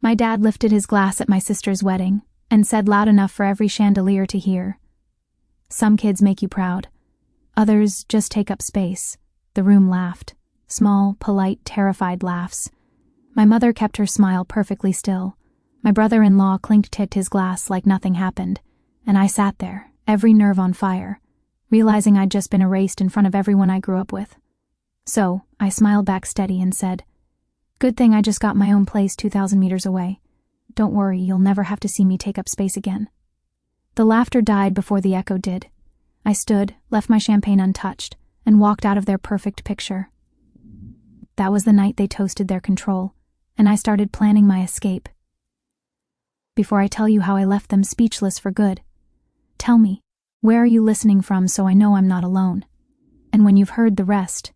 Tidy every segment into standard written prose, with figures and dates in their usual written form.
My dad lifted his glass at my sister's wedding and said loud enough for every chandelier to hear, "Some kids make you proud. Others just take up space." The room laughed. Small, polite, terrified laughs. My mother kept her smile perfectly still. My brother-in-law clinked-tipped his glass like nothing happened, and I sat there, every nerve on fire, realizing I'd just been erased in front of everyone I grew up with. So, I smiled back steady and said, "Good thing I just got my own place 2,000 meters away. Don't worry, you'll never have to see me take up space again." The laughter died before the echo did. I stood, left my champagne untouched, and walked out of their perfect picture. That was the night they toasted their control, and I started planning my escape. Before I tell you how I left them speechless for good, tell me, where are you listening from so I know I'm not alone? And when you've heard the rest,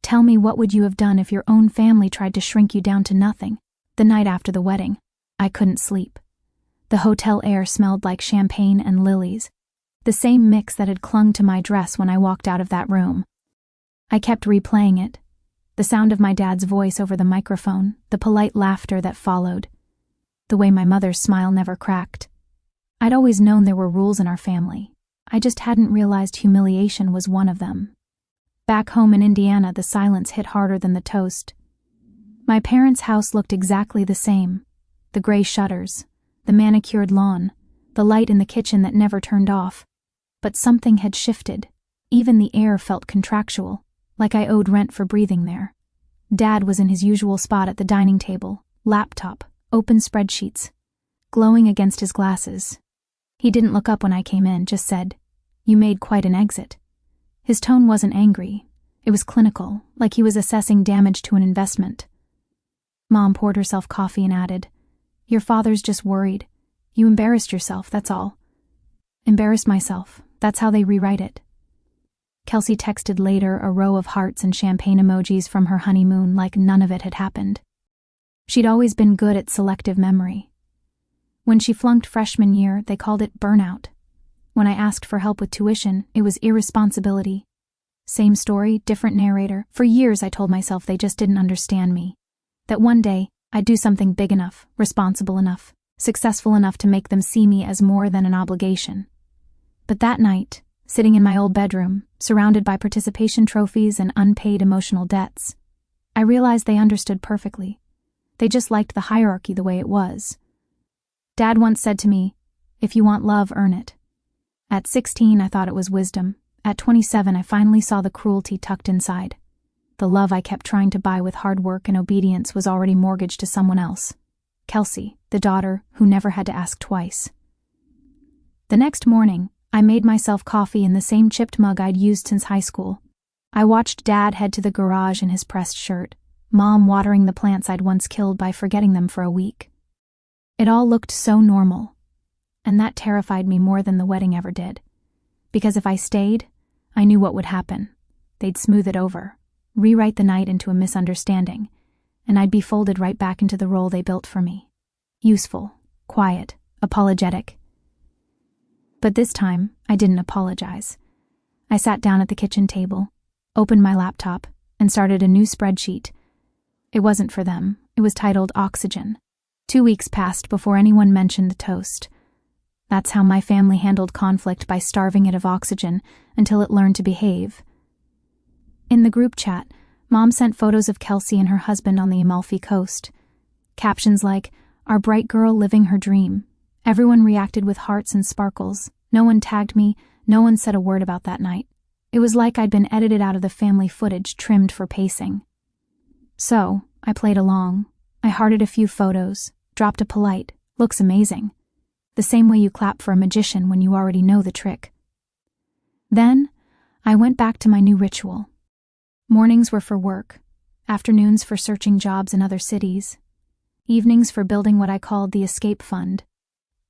tell me what would you have done if your own family tried to shrink you down to nothing? The night after the wedding, I couldn't sleep. The hotel air smelled like champagne and lilies, the same mix that had clung to my dress when I walked out of that room. I kept replaying it. The sound of my dad's voice over the microphone, the polite laughter that followed, the way my mother's smile never cracked. I'd always known there were rules in our family. I just hadn't realized humiliation was one of them. Back home in Indiana, the silence hit harder than the toast. My parents' house looked exactly the same. The gray shutters, the manicured lawn, the light in the kitchen that never turned off. But something had shifted. Even the air felt contractual, like I owed rent for breathing there. Dad was in his usual spot at the dining table, laptop, open spreadsheets, glowing against his glasses. He didn't look up when I came in, just said, "You made quite an exit." His tone wasn't angry. It was clinical, like he was assessing damage to an investment. Mom poured herself coffee and added, "Your father's just worried. You embarrassed yourself, that's all." Embarrassed myself, that's how they rewrite it. Kelsey texted later a row of hearts and champagne emojis from her honeymoon like none of it had happened. She'd always been good at selective memory. When she flunked freshman year, they called it burnout. When I asked for help with tuition, it was irresponsibility. Same story, different narrator. For years I told myself they just didn't understand me. That one day, I'd do something big enough, responsible enough, successful enough to make them see me as more than an obligation. But that night, sitting in my old bedroom, surrounded by participation trophies and unpaid emotional debts, I realized they understood perfectly. They just liked the hierarchy the way it was. Dad once said to me, "If you want love, earn it." At 16, I thought it was wisdom. At 27, I finally saw the cruelty tucked inside. The love I kept trying to buy with hard work and obedience was already mortgaged to someone else. Kelsey, the daughter who never had to ask twice. The next morning, I made myself coffee in the same chipped mug I'd used since high school. I watched Dad head to the garage in his pressed shirt, Mom watering the plants I'd once killed by forgetting them for a week. It all looked so normal, and that terrified me more than the wedding ever did. Because if I stayed, I knew what would happen. They'd smooth it over, rewrite the night into a misunderstanding, and I'd be folded right back into the role they built for me. Useful, quiet, apologetic. But this time, I didn't apologize. I sat down at the kitchen table, opened my laptop, and started a new spreadsheet. It wasn't for them. It was titled Oxygen. 2 weeks passed before anyone mentioned the toast. That's how my family handled conflict, by starving it of oxygen until it learned to behave. In the group chat, Mom sent photos of Kelsey and her husband on the Amalfi Coast. Captions like, "Our bright girl living her dream." Everyone reacted with hearts and sparkles. No one tagged me, no one said a word about that night. It was like I'd been edited out of the family footage, trimmed for pacing. So, I played along. I hearted a few photos, dropped a polite, "Looks amazing." The same way you clap for a magician when you already know the trick. Then, I went back to my new ritual. Mornings were for work, afternoons for searching jobs in other cities, evenings for building what I called the escape fund.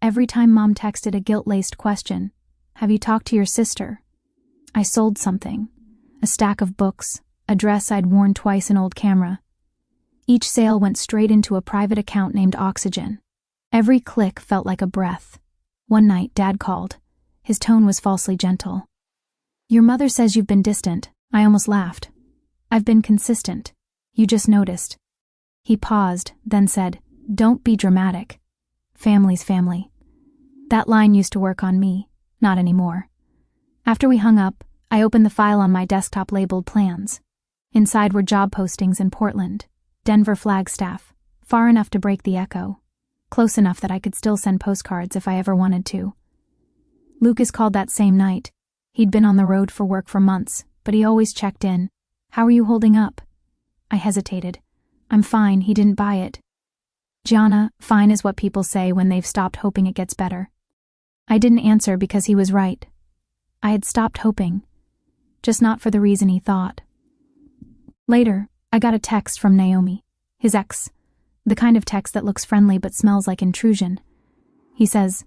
Every time Mom texted a guilt-laced question, "Have you talked to your sister?" I sold something, a stack of books, a dress I'd worn twice, an old camera. Each sale went straight into a private account named Oxygen. Every click felt like a breath. One night, Dad called. His tone was falsely gentle. "Your mother says you've been distant." I almost laughed. "I've been consistent. You just noticed." He paused, then said, Don't be dramatic. Family's family. That line used to work on me, not anymore. After we hung up, I opened the file on my desktop labeled Plans. Inside were job postings in Portland, Denver, Flagstaff, far enough to break the echo, close enough that I could still send postcards if I ever wanted to. Lucas called that same night. He'd been on the road for work for months, but he always checked in. How are you holding up? I hesitated. I'm fine, he didn't buy it. Gianna, fine is what people say when they've stopped hoping it gets better. I didn't answer because he was right. I had stopped hoping, just not for the reason he thought. Later, I got a text from Naomi, his ex, the kind of text that looks friendly but smells like intrusion. He says,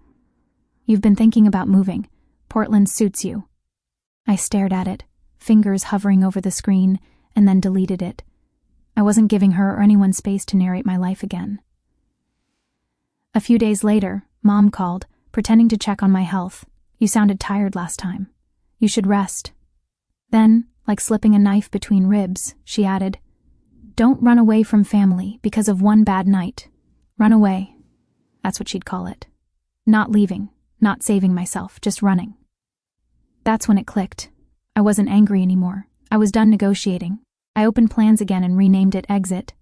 "You've been thinking about moving. Portland suits you." I stared at it, fingers hovering over the screen, and then deleted it. I wasn't giving her or anyone space to narrate my life again. A few days later, Mom called, pretending to check on my health. "You sounded tired last time. You should rest." Then, like slipping a knife between ribs, she added, "Don't run away from family because of one bad night. Run away." That's what she'd call it. Not leaving, not saving myself, just running. That's when it clicked. I wasn't angry anymore. I was done negotiating. I opened Plans again and renamed it Exit.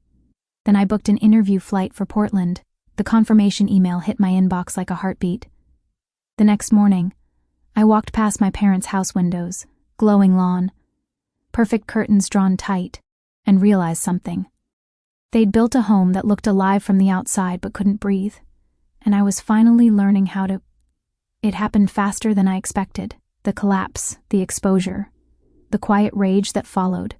Then I booked an interview flight for Portland. The confirmation email hit my inbox like a heartbeat. The next morning, I walked past my parents' house windows, glowing lawn, perfect curtains drawn tight, and realized something. They'd built a home that looked alive from the outside but couldn't breathe, and I was finally learning how to. It happened faster than I expected. The collapse, the exposure, the quiet rage that followed.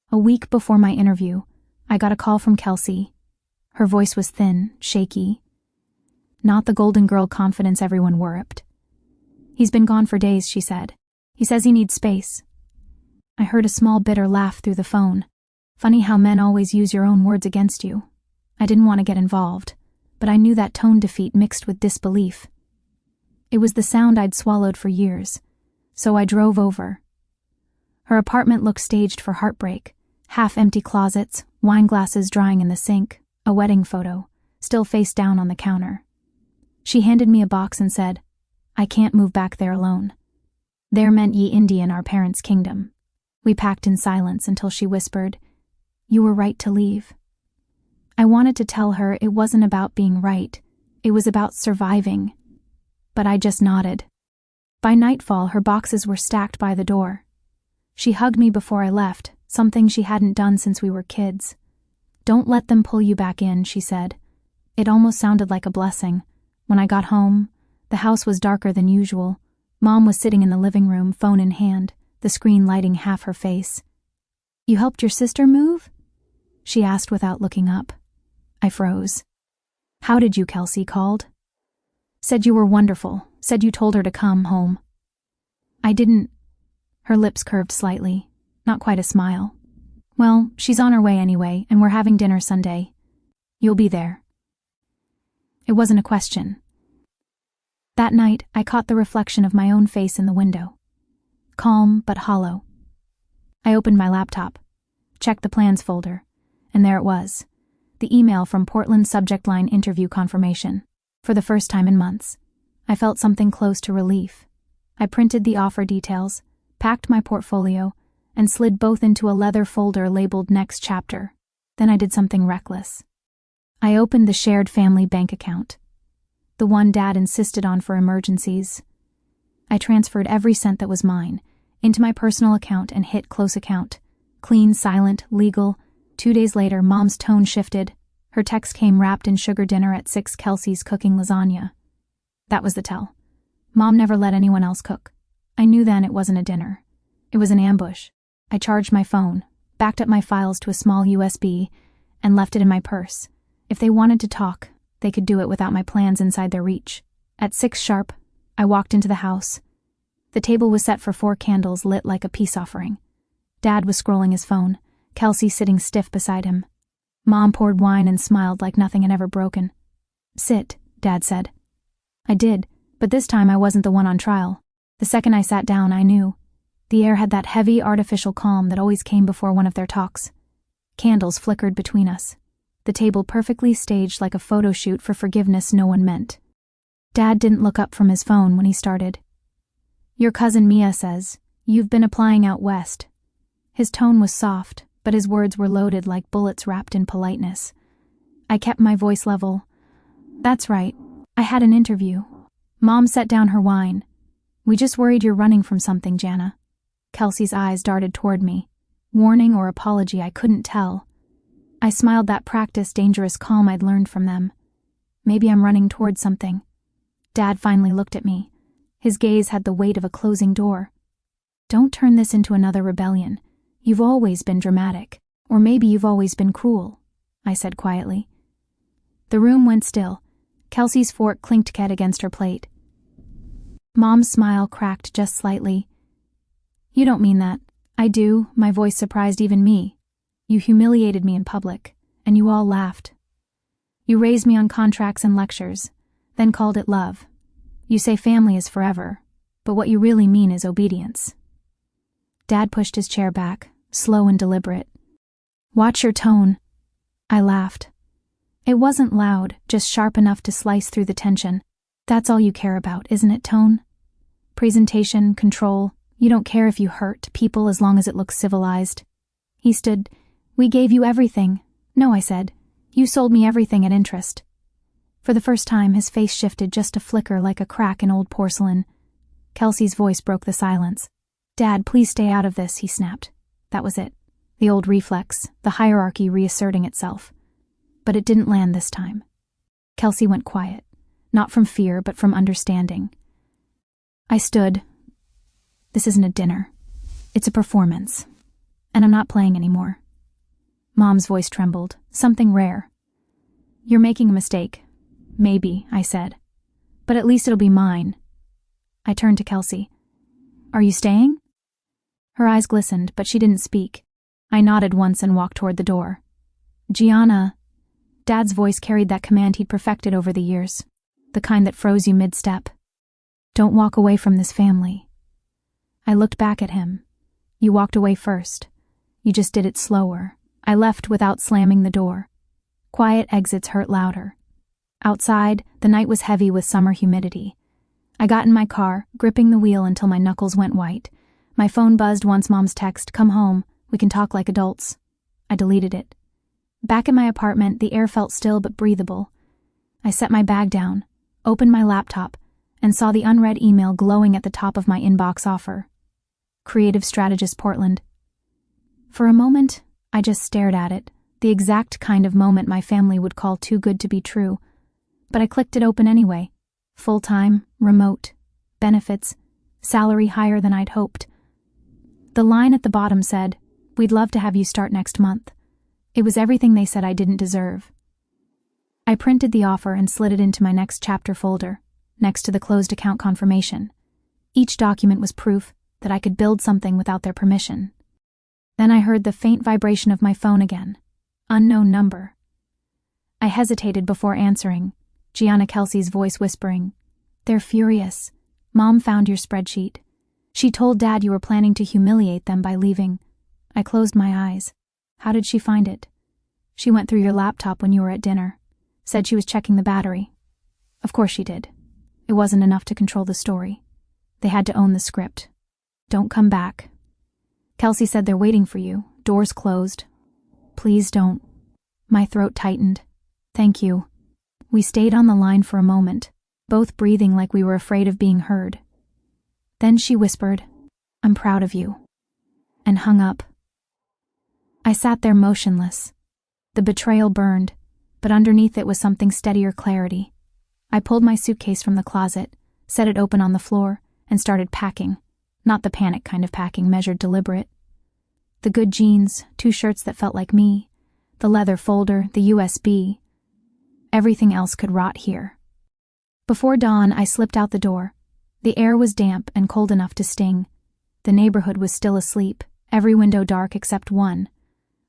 A week before my interview, I got a call from Kelsey. Her voice was thin, shaky. Not the golden girl confidence everyone worshiped. "He's been gone for days," she said. "He says he needs space." I heard a small bitter laugh through the phone. Funny how men always use your own words against you. I didn't want to get involved, but I knew that tone defeat mixed with disbelief. It was the sound I'd swallowed for years, so I drove over. Her apartment looked staged for heartbreak. Half-empty closets, wine glasses drying in the sink, a wedding photo, still face down on the counter. She handed me a box and said, "I can't move back there alone." There meant ye Indian, our parents' kingdom. We packed in silence until she whispered, "You were right to leave." I wanted to tell her it wasn't about being right, it was about surviving. But I just nodded. By nightfall, her boxes were stacked by the door. She hugged me before I left, something she hadn't done since we were kids. "Don't let them pull you back in," she said. It almost sounded like a blessing. When I got home, the house was darker than usual. Mom was sitting in the living room, phone in hand, the screen lighting half her face. "You helped your sister move?" she asked without looking up. I froze. "How did you?" Kelsey called. "Said you were wonderful, said you told her to come home." "I didn't." Her lips curved slightly, not quite a smile. "Well, she's on her way anyway, and we're having dinner Sunday. You'll be there." It wasn't a question. That night, I caught the reflection of my own face in the window. Calm but hollow. I opened my laptop, checked the Plans folder, and there it was. The email from Portland, subject line interview confirmation. For the first time in months, I felt something close to relief. I printed the offer details, packed my portfolio, and slid both into a leather folder labeled Next Chapter. Then I did something reckless. I opened the shared family bank account, the one Dad insisted on for emergencies. I transferred every cent that was mine into my personal account and hit close account. Clean, silent, legal. 2 days later, Mom's tone shifted. Her text came wrapped in sugar dinner at 6. Kelsey's cooking lasagna. That was the tell. Mom never let anyone else cook. I knew then it wasn't a dinner. It was an ambush. I charged my phone, backed up my files to a small USB, and left it in my purse. If they wanted to talk, they could do it without my plans inside their reach. At 6 sharp, I walked into the house. The table was set for 4 candles lit like a peace offering. Dad was scrolling his phone, Kelsey sitting stiff beside him. Mom poured wine and smiled like nothing had ever broken. "Sit," Dad said. I did, but this time I wasn't the one on trial. The second I sat down, I knew. The air had that heavy, artificial calm that always came before one of their talks. Candles flickered between us. the table perfectly staged like a photo shoot for forgiveness no one meant. Dad didn't look up from his phone when he started. "Your cousin Mia says, you've been applying out west." His tone was soft, but his words were loaded like bullets wrapped in politeness. I kept my voice level. "That's right. I had an interview." Mom set down her wine. "We just worried you're running from something, Jana." Kelsey's eyes darted toward me. Warning or apology, I couldn't tell. I smiled that practiced, dangerous calm I'd learned from them. Maybe I'm running toward something. Dad finally looked at me. His gaze had the weight of a closing door. "Don't turn this into another rebellion. You've always been dramatic. Or maybe you've always been cruel," I said quietly. The room went still. Kelsey's fork clinked against her plate. Mom's smile cracked just slightly. "You don't mean that." "I do," my voice surprised even me. "You humiliated me in public, and you all laughed. You raised me on contracts and lectures, then called it love. You say family is forever, but what you really mean is obedience." Dad pushed his chair back, slow and deliberate. "Watch your tone." I laughed. It wasn't loud, just sharp enough to slice through the tension. "That's all you care about, isn't it, tone? Presentation, control. You don't care if you hurt people as long as it looks civilized." He stood. "We gave you everything." "No," I said. "You sold me everything at interest." For the first time, his face shifted just a flicker like a crack in old porcelain. Kelsey's voice broke the silence. "Dad, please stay out of this," he snapped. That was it. The old reflex, the hierarchy reasserting itself. But it didn't land this time. Kelsey went quiet, not from fear but from understanding. I stood. "This isn't a dinner. It's a performance. And I'm not playing anymore." Mom's voice trembled, something rare. "You're making a mistake." "Maybe," I said. "But at least it'll be mine." I turned to Kelsey. "Are you staying?" Her eyes glistened, but she didn't speak. I nodded once and walked toward the door. "Gianna." Dad's voice carried that command he'd perfected over the years, the kind that froze you mid-step. "Don't walk away from this family." I looked back at him. "You walked away first. You just did it slower." I left without slamming the door. Quiet exits hurt louder. Outside, the night was heavy with summer humidity. I got in my car, gripping the wheel until my knuckles went white. My phone buzzed once Mom's text, "Come home, we can talk like adults." I deleted it. Back in my apartment, the air felt still but breathable. I set my bag down, opened my laptop, and saw the unread email glowing at the top of my inbox offer. Creative Strategist Portland. For a moment, I just stared at it, the exact kind of moment my family would call too good to be true. But I clicked it open anyway. Full-time, remote, benefits, salary higher than I'd hoped. The line at the bottom said, "We'd love to have you start next month." It was everything they said I didn't deserve. I printed the offer and slid it into my next chapter folder, next to the closed account confirmation. Each document was proof that I could build something without their permission. Then I heard the faint vibration of my phone again. Unknown number. I hesitated before answering, Gianna Kelsey's voice whispering, "They're furious. Mom found your spreadsheet. She told Dad you were planning to humiliate them by leaving." I closed my eyes. "How did she find it?" "She went through your laptop when you were at dinner. Said she was checking the battery." Of course she did. It wasn't enough to control the story. They had to own the script. "Don't come back. Kelsey said they're waiting for you. Doors closed. Please don't." My throat tightened. "Thank you." We stayed on the line for a moment, both breathing like we were afraid of being heard. Then she whispered, "I'm proud of you," and hung up. I sat there motionless. The betrayal burned, but underneath it was something steadier clarity. I pulled my suitcase from the closet, set it open on the floor, and started packing. Not the panic kind of packing, measured, deliberate. The good jeans, 2 shirts that felt like me, the leather folder, the USB. Everything else could rot here. Before dawn, I slipped out the door. The air was damp and cold enough to sting. The neighborhood was still asleep, every window dark except one.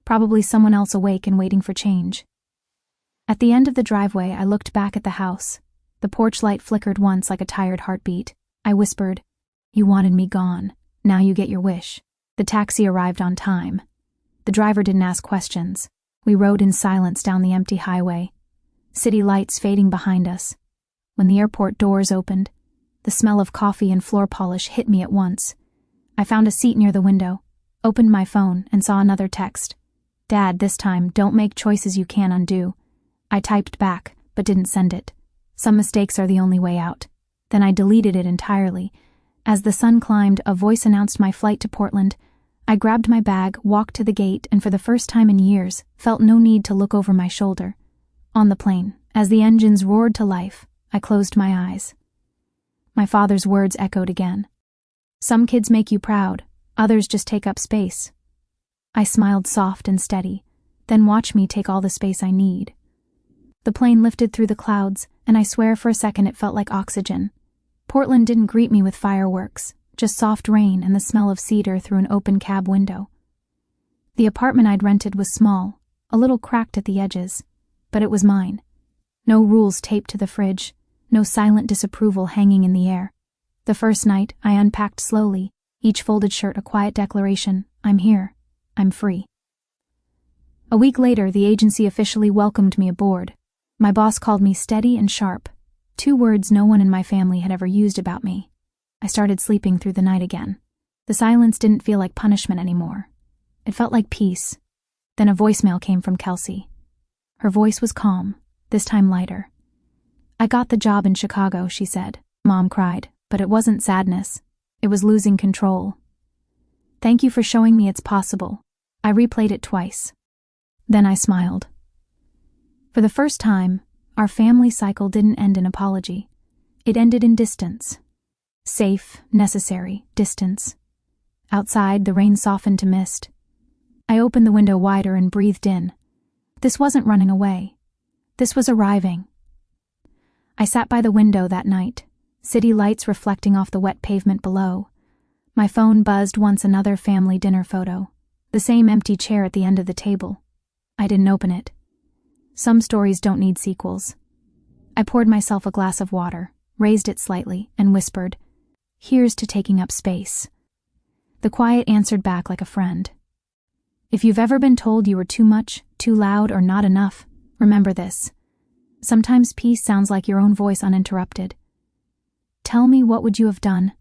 Probably someone else awake and waiting for change. At the end of the driveway, I looked back at the house. The porch light flickered once like a tired heartbeat. I whispered, "You wanted me gone. Now you get your wish." The taxi arrived on time. The driver didn't ask questions. We rode in silence down the empty highway, city lights fading behind us. When the airport doors opened, the smell of coffee and floor polish hit me at once. I found a seat near the window, opened my phone, and saw another text. "Dad, this time, don't make choices you can't undo." I typed back, but didn't send it. Some mistakes are the only way out. Then I deleted it entirely. As the sun climbed, a voice announced my flight to Portland. I grabbed my bag, walked to the gate, and for the first time in years, felt no need to look over my shoulder. On the plane, as the engines roared to life, I closed my eyes. My father's words echoed again. "Some kids make you proud, others just take up space." I smiled soft and steady, "Then watch me take all the space I need." The plane lifted through the clouds, and I swear for a second it felt like oxygen. Portland didn't greet me with fireworks, just soft rain and the smell of cedar through an open cab window. The apartment I'd rented was small, a little cracked at the edges, but it was mine. No rules taped to the fridge, no silent disapproval hanging in the air. The first night, I unpacked slowly, each folded shirt a quiet declaration: "I'm here. I'm free." A week later, the agency officially welcomed me aboard. My boss called me steady and sharp, 2 words no one in my family had ever used about me. I started sleeping through the night again. The silence didn't feel like punishment anymore. It felt like peace. Then a voicemail came from Kelsey. Her voice was calm, this time lighter. "I got the job in Chicago," she said. Mom cried, but it wasn't sadness. It was losing control. "Thank you for showing me it's possible." I replayed it twice. Then I smiled. For the first time, our family cycle didn't end in apology. It ended in distance. Safe, necessary distance. Outside, the rain softened to mist. I opened the window wider and breathed in. This wasn't running away. This was arriving. I sat by the window that night, city lights reflecting off the wet pavement below. My phone buzzed once another family dinner photo, the same empty chair at the end of the table. I didn't open it. Some stories don't need sequels. I poured myself a glass of water, raised it slightly, and whispered, "Here's to taking up space." The quiet answered back like a friend. If you've ever been told you were too much, too loud, or not enough, remember this. Sometimes peace sounds like your own voice uninterrupted. Tell me, what would you have done?